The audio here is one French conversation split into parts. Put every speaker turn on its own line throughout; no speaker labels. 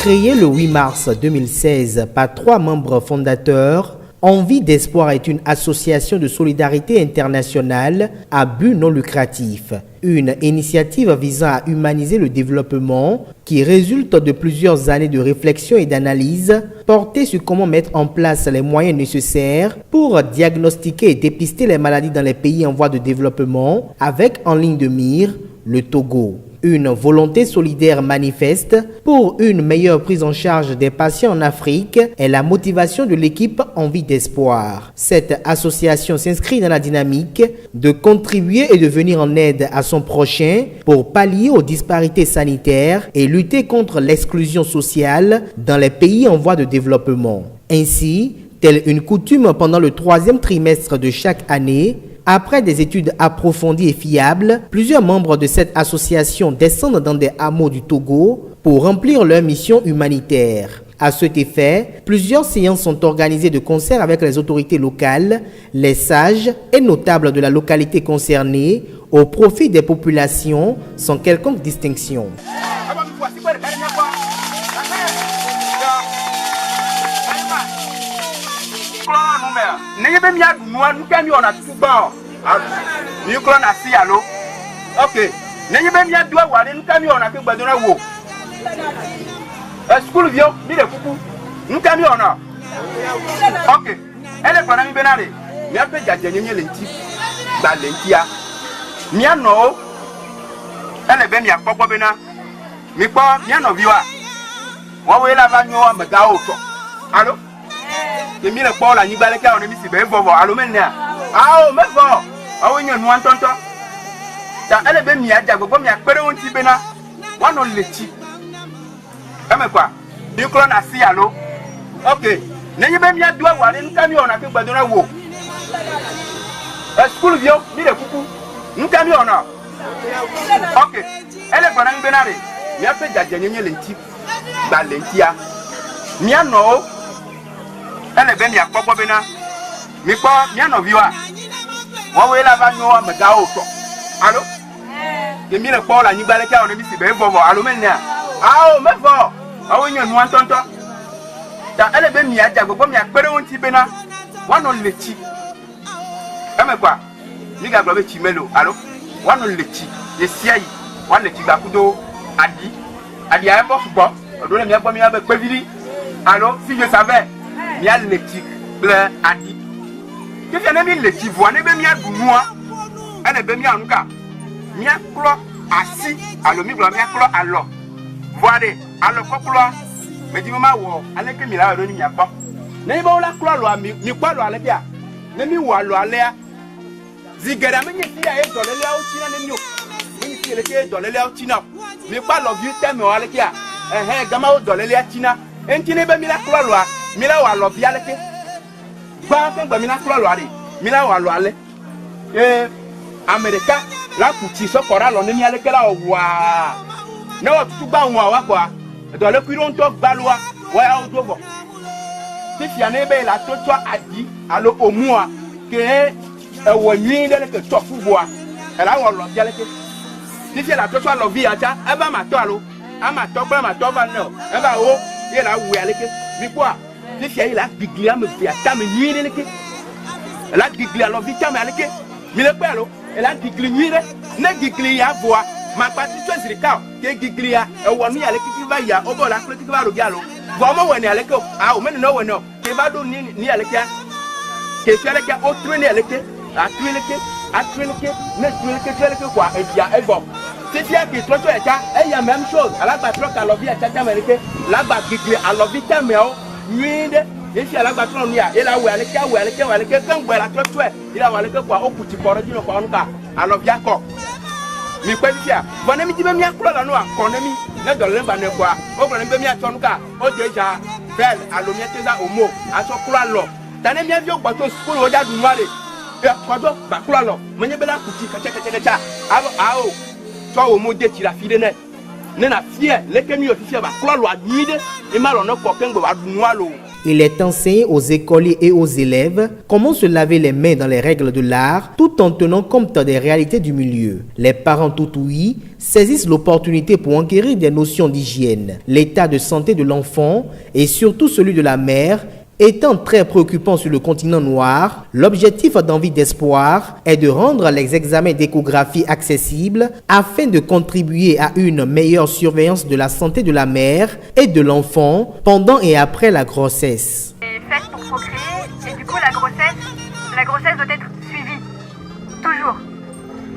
Créé le 8 mars 2016 par 3 membres fondateurs, Envie d'Espoir est une association de solidarité internationale à but non lucratif. Une initiative visant à humaniser le développement qui résulte de plusieurs années de réflexion et d'analyse portée sur comment mettre en place les moyens nécessaires pour diagnostiquer et dépister les maladies dans les pays en voie de développement avec en ligne de mire le Togo. Une volonté solidaire manifeste pour une meilleure prise en charge des patients en Afrique est la motivation de l'équipe Envie d'Espoir. Cette association s'inscrit dans la dynamique de contribuer et de venir en aide à son prochain pour pallier aux disparités sanitaires et lutter contre l'exclusion sociale dans les pays en voie de développement. Ainsi, telle une coutume pendant le 3e trimestre de chaque année, après des études approfondies et fiables, plusieurs membres de cette association descendent dans des hameaux du Togo pour remplir leur mission humanitaire. À cet effet, plusieurs séances sont organisées de concert avec les autorités locales, les sages et notables de la localité concernée au profit des populations sans quelconque distinction.
Ok. School vient, mire coucou. Nous camions ok. Elle est pendant benale. Mi a fait jadjenye lenti. Ba lentia. Mi a no. Elle est ben mi a popo bena. Mi po mi a no viwa. Wa we la va nyo me ga oto. Allô? Que mi le po la nyi baleka on mi si be vovo. Allô menna. Ah o me vo. Ah we nyo nuan tonto. Ta elle est ben mi a jagbo mi a pere on ti bena. Wa no leti. Quoi? You clone a see allo? Ok. Nenye be mi adwa wale nkami ona ke gbadona wo. School vient, mire coucou. Nkami ona. Ok. Elle est pendant benare. Mi a fait jadjenye lenti. Ba lentia. Mi a no. Elle est ben mi a popo bena. Mi po mi a no viwa. Wa we la va nyo me ga oto. Allo? Que mi le po la nyi baleka on mi si be vovo. Allo menna. Ah oh me vo. Ah oui, nous entendons. Elle est bien mise à Diago, mais à Péron Tibena, one on le chi. Comme quoi, nous avons le chimelo, allô, one on le chi, les siaï, one le chibakudo, Adi a un peu fort, on doit bien premier avec Pévili. Allô, si je savais, il y a le chi, bleu, Adi. Qu'est-ce qu'il y a mis le chi, vous en avez bien mis à Gounoua, elle est bien mis en cas. Mia clo assis, allô, mi blanc, mia clo à l'eau. Voilà, alors quoi mais dis moi wo avec mi la roni mi apa ne ba la klo lo mi kwa lo ale bia ne mi wa lo ale a zigara me nyi ya e dolele a uchina ne mi o mi ti ele ke dolele a uchina mi kwa love you tell me o ale kia gama o dolele a china enti ne ba mi la klo lo a mi la wa love ya ale ke gba kan gba mi la klo lo ale mi la wa lo ale America la kuti so kora lo ne mi ale ke la o wa ne o tutu gba won wa kwa dans le cuiron to balwa ouais au dobo si fiane be la to adi allo au mois que woni de que to fuboa elle a wo lo jale ke si fi la to lo vi acha e ba ma to allo ama to ba ma to ba no e ba o ye la wu ale ke mi quoi si fi la biglia me fi ata me ni de ke la biglia lo vi ta me ale ke mi le pe allo elle a bigli ni de ne bigli ya boa ma parti to zirika ke giglia e wonu ya le kiki ba ya obo la kiki ba ro bialo go mo woni ale ko o me no woni ke ba do ni ale kia ke fere ke o trene ale ke a trene ke ne trene ke kwa e bia e bo ti fia ke tro to e ka e ya même chose ala ba tro ka lo bi a cha me ke la ba giglia a lo bi ta me o nwinde e fi ala ba tro ni a e la we ale ke kan gbe la tro to e ila wa ale ke kwa o kuti poro di no kwa onu ka a lo bi akọ mi kwelifia bona mi jibe mi akura la no akone mi na dole ba ne kwa o gbere be mi atonuka o deja bel alomi teza omo aso kura lo tane mi avi ogbo to school o ja du nwale e kodo ba kura lo menye be la kuti kacha abo so omo de ti la fide ne na fie le kemi ofifia ba kura lo adide e ma lo no ko kengbe ba du nwalo
Il est enseigné aux écoliers et aux élèves comment se laver les mains dans les règles de l'art tout en tenant compte des réalités du milieu. Les parents tout ouïs saisissent l'opportunité pour enquérir des notions d'hygiène, l'état de santé de l'enfant et surtout celui de la mère. Étant très préoccupant sur le continent noir, l'objectif d'Envie d'Espoir est de rendre les examens d'échographie accessibles afin de contribuer à une meilleure surveillance de la santé de la mère et de l'enfant pendant et après la grossesse.
C'est fait pour procréer et du coup la grossesse doit être suivie, toujours.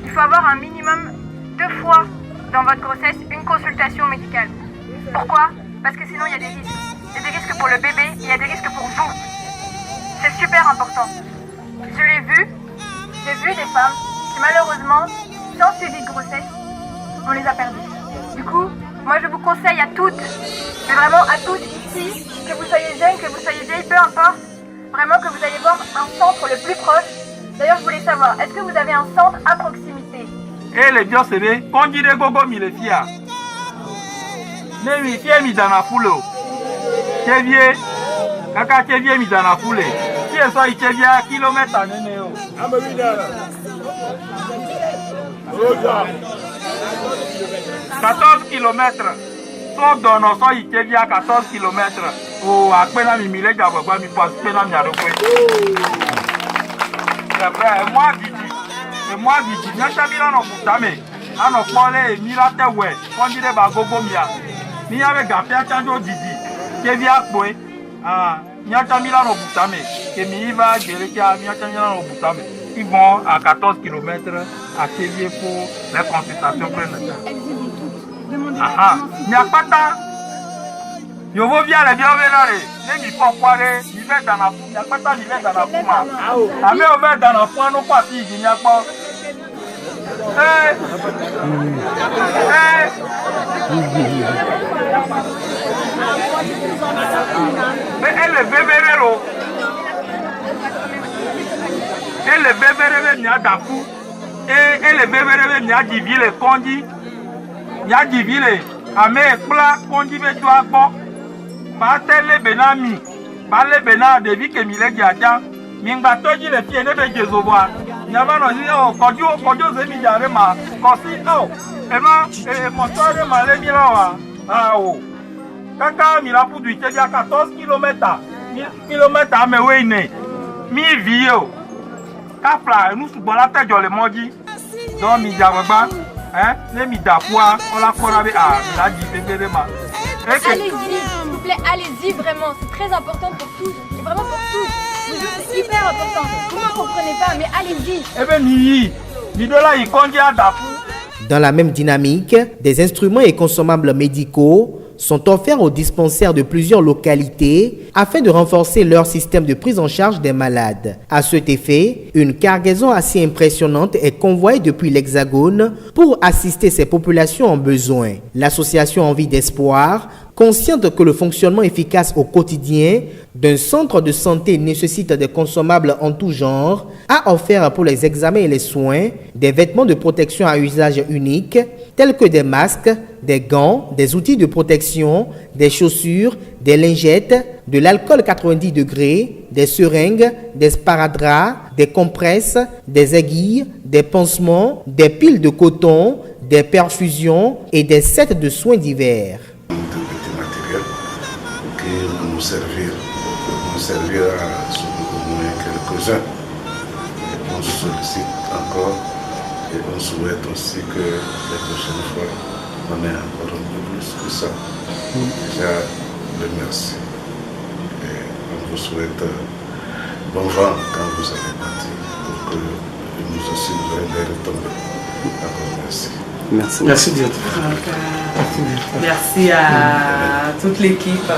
Il faut avoir un minimum 2 fois dans votre grossesse une consultation médicale. Pourquoi? Parce que sinon il y a des risques. Il y a des risques pour le bébé, il y a des risques pour vous. C'est super important. Je l'ai vu, j'ai vu des femmes qui malheureusement, sans suivi de grossesse, on les a perdues. Du coup, moi je vous conseille à toutes, mais vraiment à tous ici, que vous soyez jeunes, que vous soyez vieilles, peu importe, vraiment que vous allez voir un centre le plus proche. D'ailleurs, je voulais savoir, est-ce que vous avez un centre à proximité?
Et les biens, c'est des conduits de gogo, mi les filles. Mais mi fille, mi dans la foule. Tchevier, kaka tchevier mi dans la foule. Qui est ça, il tchevier à kilomètre en nénéo. 14 km. Son dono, son il tchevier à 14 km. Oh, à peine mi mille gabagua, mi passe peine mi arrêté. C'est vrai, moi, Didi. Et moi, Didi, n'a jamais là non pour t'amener. À nos folles, mi la te ouais. On dirait bagogo mia. Mi avait gâté à change Didi. Tchevier à quoi? Ah, nyata mila no butame, que mi va gérer nyata mila no butame. Ils vont à 14 km à Tchevier pour les consultations prénatales. Ah, n'y a pas tant. Yo vous bien les bien vénérés. Les mi font quoi les? Ils vont dans la foule. N'y a pas tant ils vont dans la foule. Ah mais on va dans la foule non pas si il n'y a pas. Mais elle est bébé. Elle est bébé n'y a d'afou. Et elle est bébé n'y a divi les condi. N'y a divi les. Amé plat condi mais toi bon. Batel les benami. Balé bena devi que mi les gardien. Mingba toji les pieds ne be jezoboa. Nyama no si o kojo ze mi jare ma. Kosi o. Ema motoire ma le mi la wa. Ah o. Kaka mi la pour du Tchevier à 14 km. Kilomètres mais oui né. Mi vio. Kafla nous sous la tête de le modi. Donc mi jababa. Hein? Ne mi dafwa. On la korabe ah. La di bébé ma.
Allez-y, s'il vous plaît, allez-y vraiment. C'est très important pour tous. C'est vraiment pour tous. C'est hyper important. Vous ne comprenez pas, mais allez-y.
Eh bien, mi de là, il conduit à dafou.
Dans la même dynamique, des instruments et consommables médicaux sont offerts aux dispensaires de plusieurs localités afin de renforcer leur système de prise en charge des malades. À cet effet, une cargaison assez impressionnante est convoyée depuis l'Hexagone pour assister ces populations en besoin. L'association Envie d'Espoir, consciente que le fonctionnement efficace au quotidien d'un centre de santé nécessite des consommables en tout genre, a offert pour les examens et les soins des vêtements de protection à usage unique tels que des masques, des gants, des outils de protection, des chaussures, des lingettes, de l'alcool 90 degrés, des seringues, des sparadraps, des compresses, des aiguilles, des pansements, des piles de coton, des perfusions et des sets de soins divers.
Nous servir à au moins quelques-uns. On sollicite encore et on souhaite aussi que la prochaine fois on ait encore un peu plus que ça. Déjà, le merci. Et on vous souhaite bon vent quand vous allez partir pour que nous aussi nous ayons des retombées. Encore merci.
Merci. Merci directeur.
Merci à toute l'équipe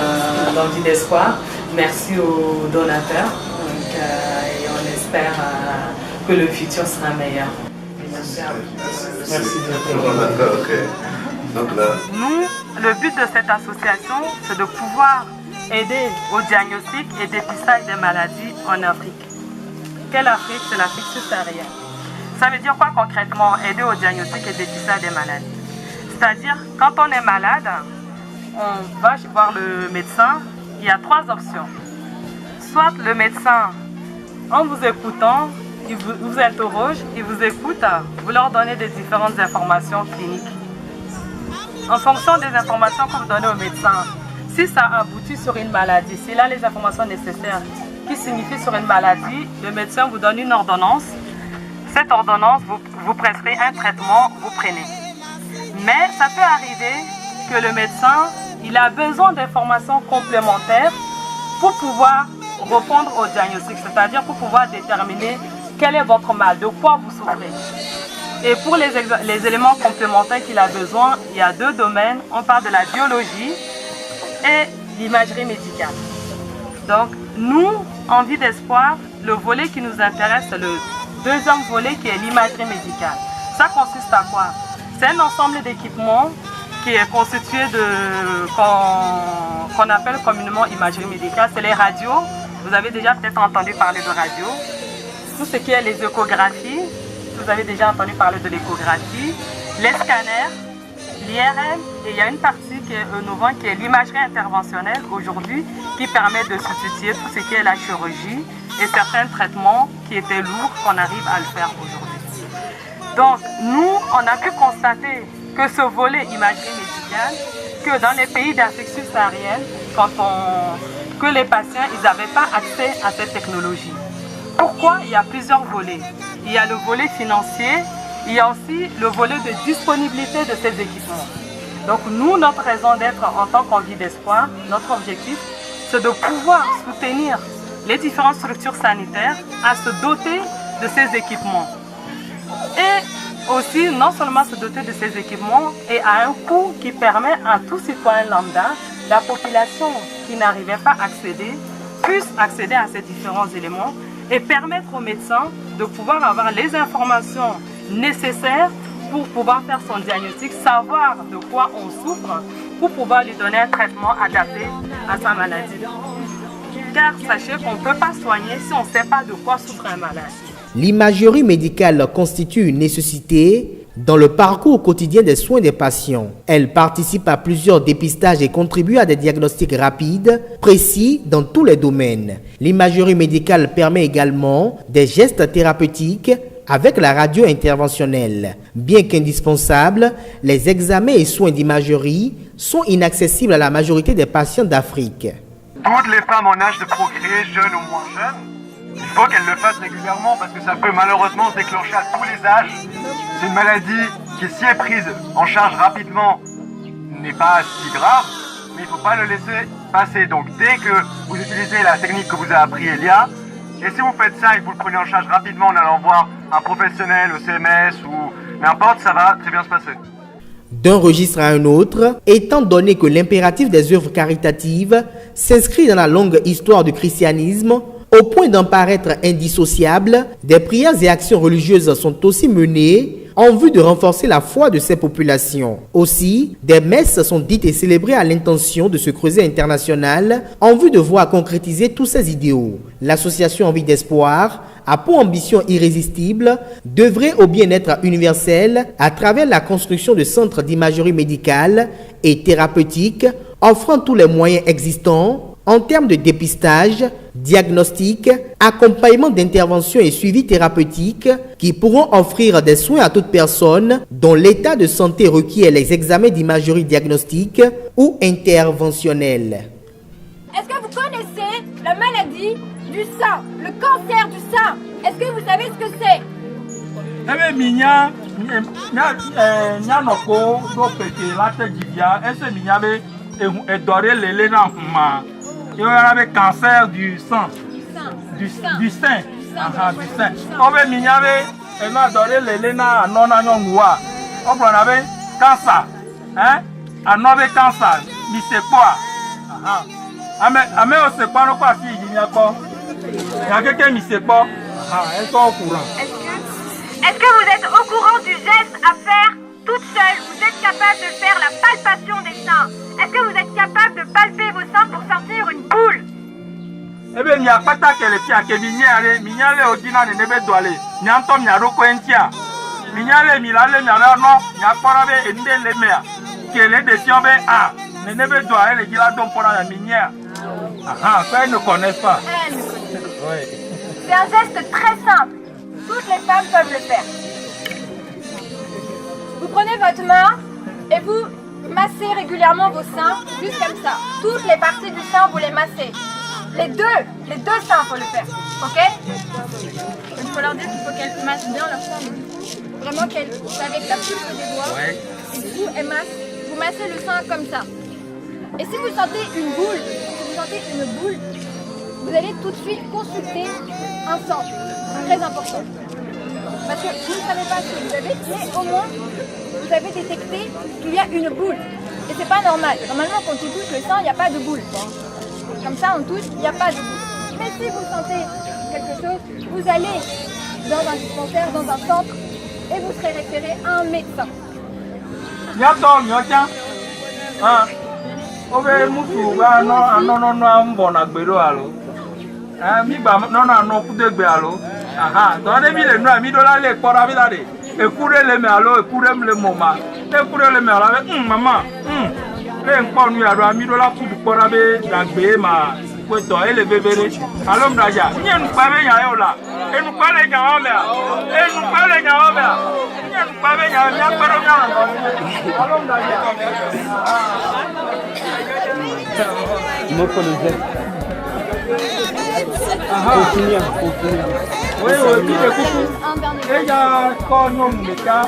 d'Envie d'Espoir. Merci aux donateurs. Et on espère que le futur sera meilleur. Merci à vous.
Merci directeur.
Nous, le but de cette association, c'est de pouvoir aider au diagnostic et dépistage des maladies en Afrique. Quelle Afrique? C'est l'Afrique subsaharienne. Ça veut dire quoi concrètement, aider au diagnostic et dépistage des maladies? C'est-à-dire, quand on est malade, on va voir le médecin, il y a 3 options. soit le médecin, en vous écoutant, il vous interroge, il vous écoute, vous leur donnez des différentes informations cliniques. En fonction des informations que vous donnez au médecin, si ça aboutit sur une maladie, s'il a les informations nécessaires qui signifient sur une maladie, le médecin vous donne une ordonnance. Cette ordonnance vous prescrit un traitement, vous prenez. Mais ça peut arriver que le médecin il a besoin d'informations complémentaires pour pouvoir répondre au diagnostic, c'est-à-dire pour pouvoir déterminer quel est votre mal, de quoi vous souffrez. Et pour les éléments complémentaires qu'il a besoin, il y a deux domaines. On parle de la biologie et l'imagerie médicale. Donc, nous, en Vie d'Espoir, le volet qui nous intéresse, c'est le deuxième volet qui est l'imagerie médicale. Ça consiste à quoi? C'est un ensemble d'équipements qui est constitué de qu'on appelle communément imagerie médicale. C'est les radios. Vous avez déjà peut-être entendu parler de radio. Tout ce qui est les échographies. Vous avez déjà entendu parler de l'échographie. Les scanners, l'IRM. Et il y a une partie qui est innovante, qui est l'imagerie interventionnelle aujourd'hui, qui permet de substituer tout ce qui est la chirurgie et certains traitements qui étaient lourds qu'on arrive à le faire aujourd'hui. Donc, nous, on a pu constater que ce volet imagerie médicale, que dans les pays d'Afrique subsaharienne, que les patients n'avaient pas accès à cette technologie. Pourquoi? Il y a plusieurs volets. Il y a le volet financier, il y a aussi le volet de disponibilité de ces équipements. Donc nous, notre raison d'être en tant qu'Envie d'Espoir, notre objectif, c'est de pouvoir soutenir les différentes structures sanitaires à se doter de ces équipements. Et aussi, non seulement se doter de ces équipements, et à un coût qui permet à tout citoyen lambda, la population qui n'arrivait pas à accéder, puisse accéder à ces différents éléments et permettre aux médecins de pouvoir avoir les informations nécessaires pour pouvoir faire son diagnostic, savoir de quoi on souffre, pour pouvoir lui donner un traitement adapté à sa maladie. Car sachez qu'on ne peut pas soigner si on ne sait pas de quoi souffre un malade.
L'imagerie médicale constitue une nécessité dans le parcours quotidien des soins des patients. Elle participe à plusieurs dépistages et contribue à des diagnostics rapides, précis dans tous les domaines. L'imagerie médicale permet également des gestes thérapeutiques avec la radio interventionnelle. Bien qu'indispensables, les examens et soins d'imagerie sont inaccessibles à la majorité des patients d'Afrique.
Toutes les femmes en âge de procréer, jeunes ou moins jeunes, il faut qu'elles le fassent régulièrement parce que ça peut malheureusement se déclencher à tous les âges. C'est une maladie qui, si est prise en charge rapidement, n'est pas si grave, mais il ne faut pas le laisser passer. Donc dès que vous utilisez la technique que vous a appris Elia, et si vous faites ça et que vous le prenez en charge rapidement en allant voir un professionnel au CMS ou n'importe, ça va très bien se passer.
D'un registre à un autre, étant donné que l'impératif des œuvres caritatives s'inscrit dans la longue histoire du christianisme, au point d'en paraître indissociable, des prières et actions religieuses sont aussi menées en vue de renforcer la foi de ces populations. Aussi, des messes sont dites et célébrées à l'intention de ce creuset international en vue de voir concrétiser tous ces idéaux. L'association Envie d'Espoir a pour ambition irrésistible d'œuvrer au bien-être universel à travers la construction de centres d'imagerie médicale et thérapeutique offrant tous les moyens existants en termes de dépistage, diagnostic, accompagnement d'intervention et suivi thérapeutique qui pourront offrir des soins à toute personne dont l'état de santé requiert les examens d'imagerie diagnostique ou interventionnelle.
Est-ce que vous connaissez la maladie du sein, le cancer du sein? Est-ce que vous savez ce que c'est?
Il y a le cancer du sang. Du sein. On veut mignaver, et nous adorer les lénas non anyongwa. On prend avec cancer. Hein? À nové cancer. Mais c'est quoi? Ame on sait pas, non pas si il y a quoi. Il y a quelqu'un qui sait pas. Elles sont au courant.
Est-ce que vous êtes au courant du geste à faire toute seule? Vous êtes capable de faire la palpation des seins? Est-ce que vous êtes capable de palper vos seins pour sortir une boule?
Eh bien, il n'y a pas tant que les pieds qui mignale au dîner de nebe douale. N'y a pas de coentia. Mignale, milale, mignale, non, n'y a pas de les mères. Que les décisions, ne nebe douale, les gars, donc pour la minière. Ça, ils ne connaissent pas.
C'est un geste très simple. Toutes les femmes peuvent le faire. Vous prenez votre main et vous massez régulièrement vos seins, juste comme ça. Toutes les parties du sein, vous les massez. Les deux seins, il faut le faire. Ok? Il faut leur dire qu'il faut qu'elles massent bien leur sein. Vraiment qu'elles, avec la pulpe des doigts, et du coup, elles massent. Vous massez le sein comme ça. Et si vous sentez une boule, vous allez tout de suite consulter un centre très important. Parce que vous ne savez pas ce que vous avez, mais au moins, vous avez détecté qu'il y a une boule. Et c'est pas normal. Normalement, quand on touche le sang, il n'y a pas de boule. Comme ça, on touche, il n'y a pas de boule. Mais si vous sentez quelque chose, vous allez dans un dispensaire, dans un centre, et vous serez référé à un médecin.
Aha, donc mi le no mi do la le kpora bi la de. Ekure le me alo, ekure le moma. Ekure le me ala maman. Le nkpo nu ya do mi do la ku kpora be dagbe ma ko to ele bebere. Alo mdaja. Ni enu pa be ya yo la. Enu pa le nya o me a. Enu pa le nya o me a. Ni enu pa be ya mi akpero nya na. Alo mdaja.
Mo ko le
Oui, oui, il est coucou. Et il y a quoi, non, le cas.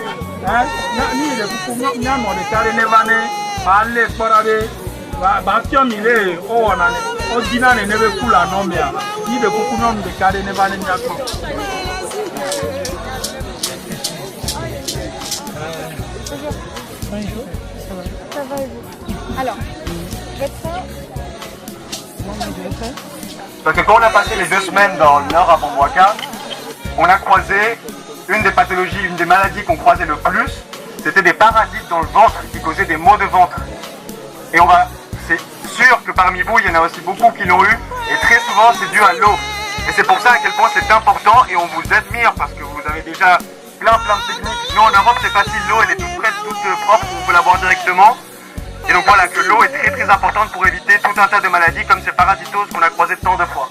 Il est coucou, il y a mon cas, il est vané. Allez, pour aller. Bastien, il est. Oh, on a. On dit, on est nevé cool à non, mais. Il est coucou, non, le cas, il est vané.
Ça va et vous? Alors, votre sein.
Parce que quand on a passé les 2 semaines dans le nord à Bamboaka, on a croisé une des pathologies, une des maladies qu'on croisait le plus, c'était des parasites dans le ventre qui causaient des maux de ventre. Et c'est sûr que parmi vous, il y en a aussi beaucoup qui l'ont eu, et très souvent c'est dû à l'eau. Et c'est pour ça à quel point c'est important, et on vous admire parce que vous avez déjà plein de techniques. Nous en Europe c'est facile, l'eau elle est toute prête, toute propre, on peut la boire directement. Et donc voilà que l'eau est très importante pour éviter tout un tas de maladies comme ces parasitoses qu'on a croisées tant de fois.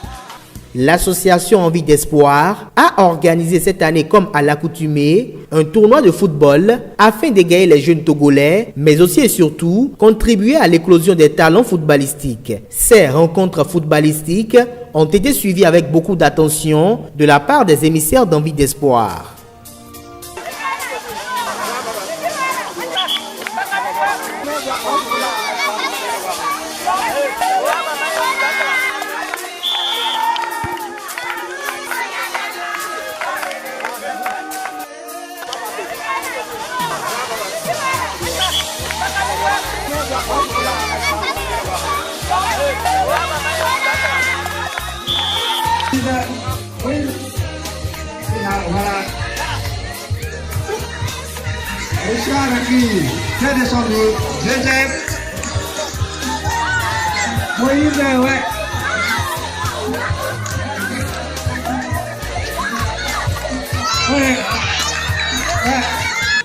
L'association Envie d'Espoir a organisé cette année, comme à l'accoutumée, un tournoi de football afin d'égayer les jeunes Togolais, mais aussi et surtout contribuer à l'éclosion des talents footballistiques. Ces rencontres footballistiques ont été suivies avec beaucoup d'attention de la part des émissaires d'Envie d'Espoir.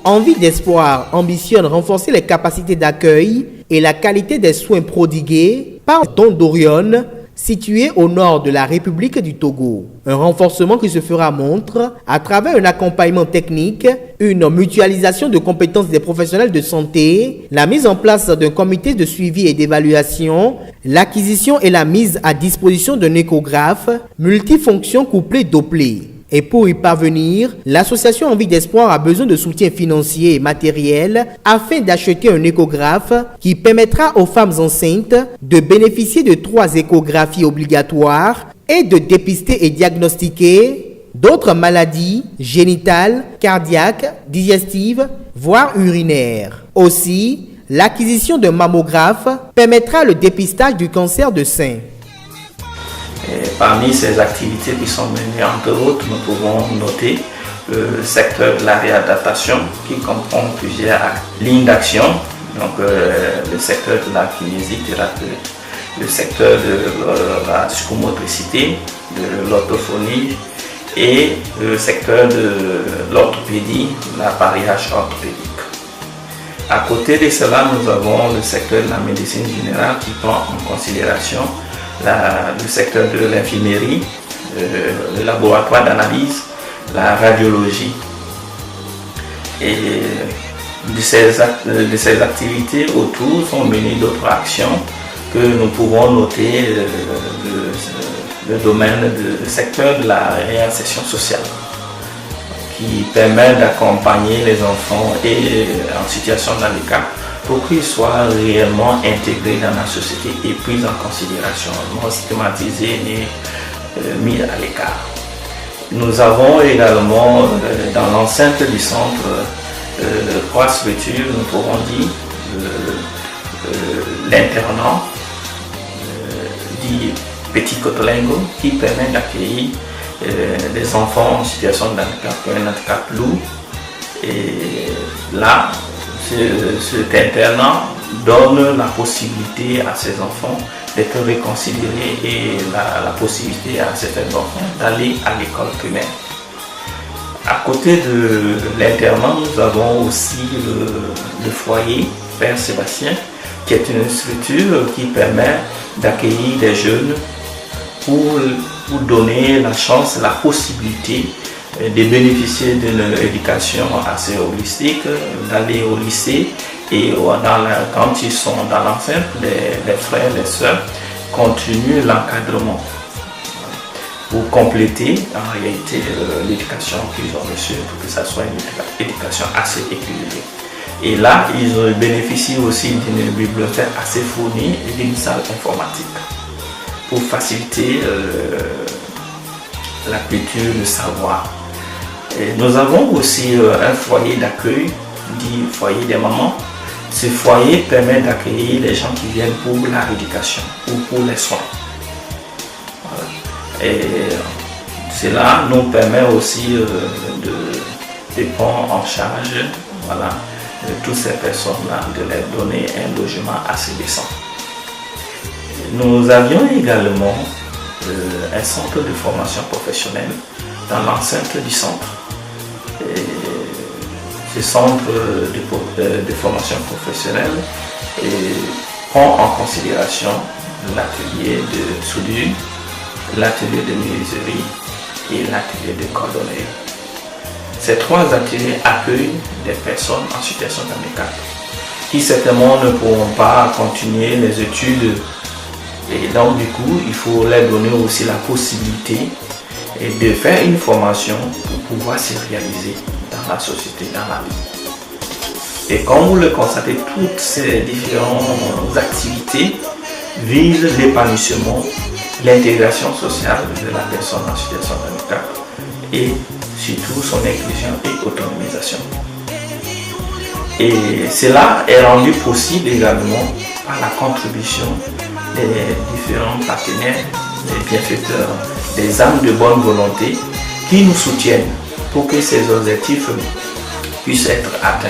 Envie d'Espoir ambitionne renforcer les capacités d'accueil et la qualité des soins prodigués par Don Dorion, situé au nord de la République du Togo. Un renforcement qui se fera montre à travers un accompagnement technique, une mutualisation de compétences des professionnels de santé, la mise en place d'un comité de suivi et d'évaluation, l'acquisition et la mise à disposition d'un échographe multifonction couplé Doppler. Et pour y parvenir, l'association Envie d'Espoir a besoin de soutien financier et matériel afin d'acheter un échographe qui permettra aux femmes enceintes de bénéficier de 3 échographies obligatoires et de dépister et diagnostiquer d'autres maladies génitales, cardiaques, digestives, voire urinaires. Aussi, l'acquisition d'un mammographe permettra le dépistage du cancer de sein.
Et parmi ces activités qui sont menées, entre autres, nous pouvons noter le secteur de la réadaptation qui comprend plusieurs lignes d'action, donc le secteur de la kinésithérapie, le secteur de la psychomotricité, de l'orthophonie et le secteur de l'orthopédie, l'appareillage orthopédique. À côté de cela, nous avons le secteur de la médecine générale qui prend en considération le secteur de l'infirmerie, le laboratoire d'analyse, la radiologie. Et de ces activités autour sont menées d'autres actions que nous pouvons noter, le domaine du secteur de la réinsertion sociale, qui permet d'accompagner les enfants en situation de handicap pour qu'ils soient réellement intégrés dans la société et pris en considération, non stigmatisés ni mis à l'écart. Nous avons également dans l'enceinte du centre 3 structures, nous pourrons dire l'internat dit Petit Cotolengo, qui permet d'accueillir des enfants en situation de handicap, un handicap lourd. Et là, cet internat donne la possibilité à ces enfants d'être réconsidérés et la possibilité à certains enfants d'aller à l'école primaire. À côté de l'internat, nous avons aussi le foyer Père Sébastien, qui est une structure qui permet d'accueillir des jeunes pour donner la chance, la possibilité de bénéficier d'une éducation assez holistique, d'aller au lycée et quand ils sont dans l'enceinte, les frères, les sœurs continuent l'encadrement pour compléter en réalité l'éducation qu'ils ont reçue pour que ça soit une éducation assez équilibrée. Et là, ils bénéficient aussi d'une bibliothèque assez fournie et d'une salle informatique pour faciliter la culture, le savoir. Et nous avons aussi un foyer d'accueil, dit foyer des mamans. Ce foyer permet d'accueillir les gens qui viennent pour la rééducation ou pour les soins. Voilà. Et cela nous permet aussi de prendre en charge, voilà, de toutes ces personnes-là, de leur donner un logement assez décent. Nous avions également un centre de formation professionnelle dans l'enceinte du centre. Et ce centre de formation professionnelle prend en considération l'atelier de soudure, l'atelier de menuiserie et l'atelier de cordonnerie. Ces 3 ateliers accueillent des personnes en situation de handicap qui certainement ne pourront pas continuer les études. Et donc du coup, il faut leur donner aussi la possibilité de faire une formation pour pouvoir se réaliser dans la société, dans la vie. Et comme vous le constatez, toutes ces différentes activités visent l'épanouissement, l'intégration sociale de la personne en situation de handicap et surtout son inclusion et autonomisation. Et cela est rendu possible également par la contribution des différents partenaires, des bienfaiteurs, des âmes de bonne volonté qui nous soutiennent pour que ces objectifs puissent être atteints.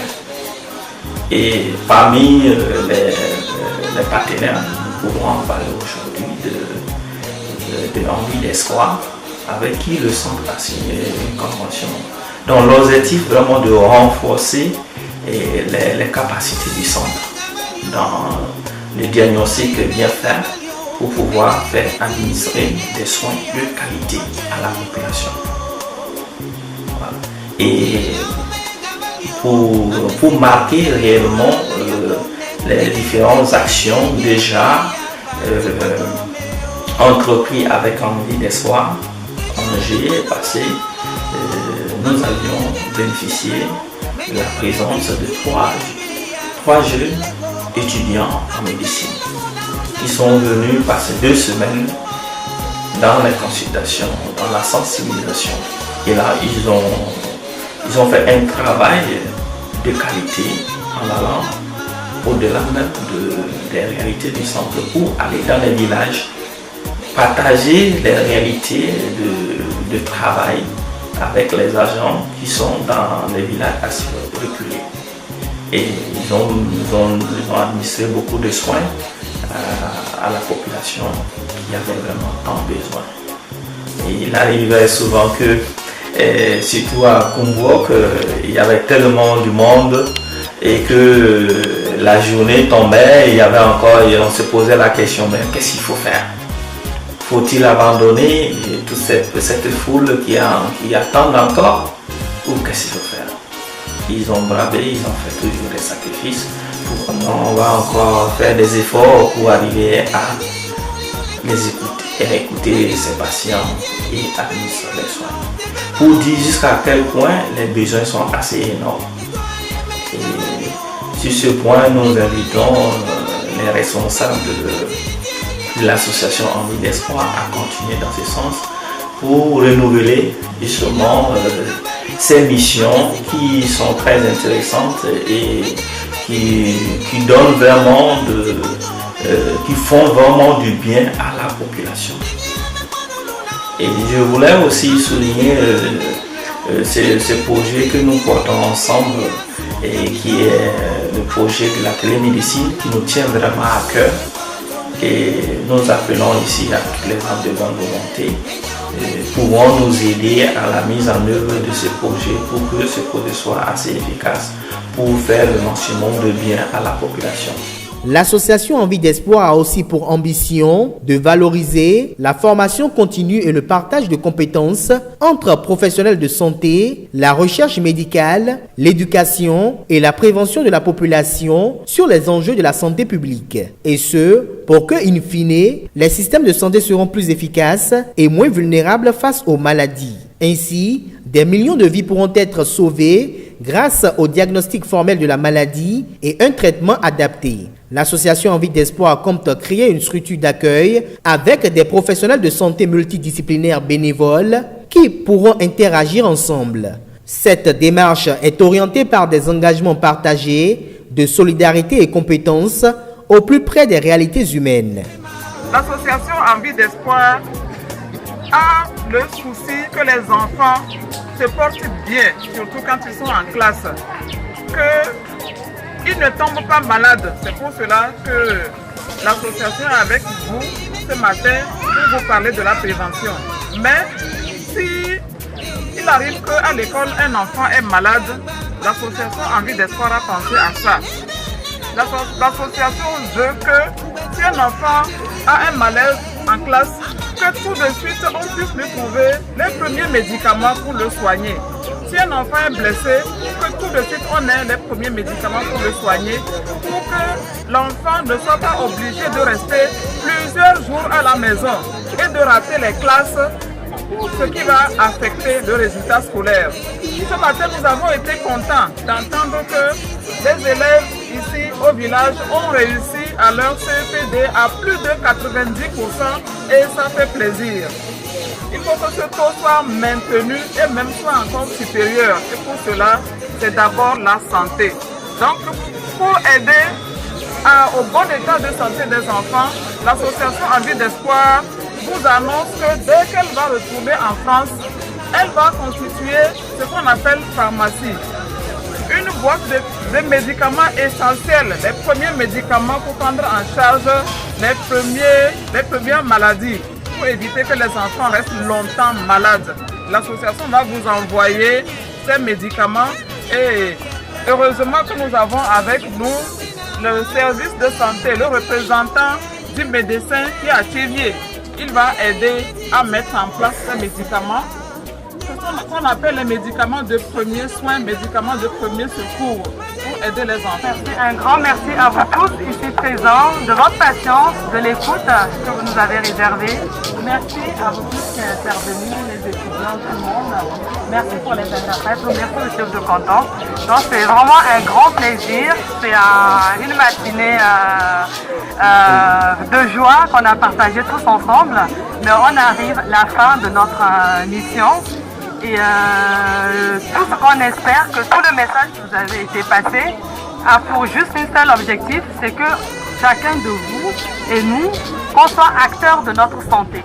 Et parmi les partenaires, nous pouvons en parler aujourd'hui de Envie d'Espoir, avec qui le centre a signé une convention dont l'objectif vraiment de renforcer les capacités du centre dans le diagnostic bien fait pour pouvoir faire administrer des soins de qualité à la population. Voilà. Et pour marquer réellement les différentes actions déjà entreprises avec Envie d'Espoir, en juillet passé, nous avions bénéficié de la présence de 3 jeunes étudiants en médecine qui sont venus passer 2 semaines dans les consultations, dans la sensibilisation. Et là, ils ont fait un travail de qualité en allant au-delà même des réalités du centre pour aller dans les villages, partager les réalités de travail avec les agents qui sont dans les villages assez reculés. Et ils ont administré beaucoup de soins à la population qui avait vraiment tant besoin. Et il arrivait souvent que, surtout à Kumbok, il y avait tellement du monde et que la journée tombait, et on se posait la question, mais qu'est-ce qu'il faut faire? Il Faut-il abandonner toute cette foule qui attend encore? Ou qu'est-ce qu'il faut faire? Ils ont bravé, ils ont fait toujours des sacrifices. On va encore faire des efforts pour arriver à les écouter ces patients et administrer les soins. Pour dire jusqu'à quel point les besoins sont assez énormes. Et sur ce point, nous invitons les responsables de l'association Envie d'Espoir à continuer dans ce sens pour renouveler justement ces missions qui sont très intéressantes et qui donnent vraiment qui font vraiment du bien à la population. Et je voulais aussi souligner ce projet que nous portons ensemble et qui est le projet de la télémédecine qui nous tient vraiment à cœur. Et nous appelons ici à toutes les âmes de bonne volonté pouvant nous aider à la mise en œuvre de ce projet pour que ce projet soit assez efficace pour faire le maximum de bien à la population.
L'association Envie d'Espoir a aussi pour ambition de valoriser la formation continue et le partage de compétences entre professionnels de santé, la recherche médicale, l'éducation et la prévention de la population sur les enjeux de la santé publique. Et ce, pour que, in fine, les systèmes de santé seront plus efficaces et moins vulnérables face aux maladies. Ainsi, des millions de vies pourront être sauvées grâce au diagnostic formel de la maladie et un traitement adapté. L'association Envie d'Espoir compte créer une structure d'accueil avec des professionnels de santé multidisciplinaires bénévoles qui pourront interagir ensemble. Cette démarche est orientée par des engagements partagés de solidarité et compétences au plus près des réalités humaines.
L'association Envie d'Espoir a le souci que les enfants se portent bien, surtout quand ils sont en classe, qu'ils ne tombent pas malades. C'est pour cela que l'association est avec vous ce matin pour vous parler de la prévention. Mais si il arrive qu'à l'école un enfant est malade, l'association Envie d'Espoir a pensé à ça. L'association veut que si un enfant a un malaise en classe, que tout de suite on puisse lui trouver les premiers médicaments pour le soigner. Si un enfant est blessé, que tout de suite on ait les premiers médicaments pour le soigner, pour que l'enfant ne soit pas obligé de rester plusieurs jours à la maison et de rater les classes, ce qui va affecter le résultat scolaire. Ce matin, nous avons été contents d'entendre que les élèves ici au village ont réussi à leur CPD à plus de 90% et ça fait plaisir. Il faut que ce taux soit maintenu et même soit encore supérieur. Et pour cela, c'est d'abord la santé. Donc, pour aider au bon état de santé des enfants, l'association Envie d'Espoir vous annonce que dès qu'elle va retourner en France, elle va constituer ce qu'on appelle pharmacie. Une boîte de médicaments essentiels, les premiers médicaments pour prendre en charge les premières maladies, pour éviter que les enfants restent longtemps malades. L'association va vous envoyer ces médicaments et heureusement que nous avons avec nous le service de santé, le représentant du médecin qui est à Thiviers. Il va aider à mettre en place ces médicaments. Ce qu'on appelle les médicaments de premier soin, médicaments de premier secours pour aider les enfants.
Un grand merci à vous tous ici présents de votre patience, de l'écoute que vous nous avez réservée. Merci à vous tous qui êtes intervenus, les étudiants, tout le monde. Merci pour les interprètes, merci au chef de canton. Donc c'est vraiment un grand plaisir. C'est une matinée de joie qu'on a partagée tous ensemble. Mais on arrive à la fin de notre mission. Et tout ce qu'on espère, que tout le message qui vous avez été passé a pour juste un seul objectif, c'est que chacun de vous et nous, qu'on soit acteurs de notre santé.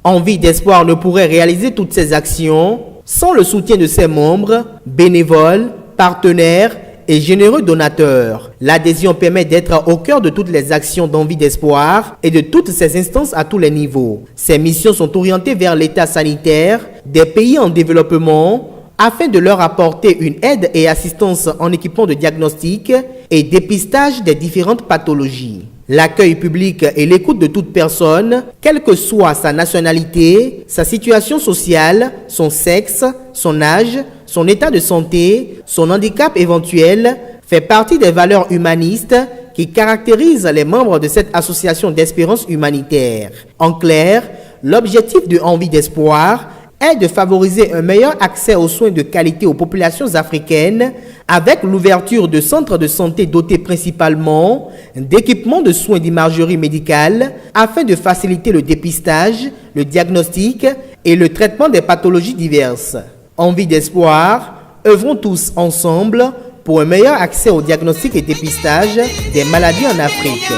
Envie d'Espoir ne pourrait réaliser toutes ces actions sans le soutien de ses membres, bénévoles, partenaires et généreux donateurs. L'adhésion permet d'être au cœur de toutes les actions d'Envie d'Espoir et de toutes ses instances à tous les niveaux. Ces missions sont orientées vers l'état sanitaire des pays en développement afin de leur apporter une aide et assistance en équipement de diagnostic et dépistage des différentes pathologies. L'accueil public et l'écoute de toute personne, quelle que soit sa nationalité, sa situation sociale, son sexe, son âge, son état de santé, son handicap éventuel, fait partie des valeurs humanistes qui caractérisent les membres de cette association d'espérance humanitaire. En clair, l'objectif de Envie d'Espoir est de favoriser un meilleur accès aux soins de qualité aux populations africaines avec l'ouverture de centres de santé dotés principalement d'équipements de soins d'imagerie médicale afin de faciliter le dépistage, le diagnostic et le traitement des pathologies diverses. Envie d'Espoir, œuvrons tous ensemble pour un meilleur accès au diagnostic et dépistage des maladies en Afrique.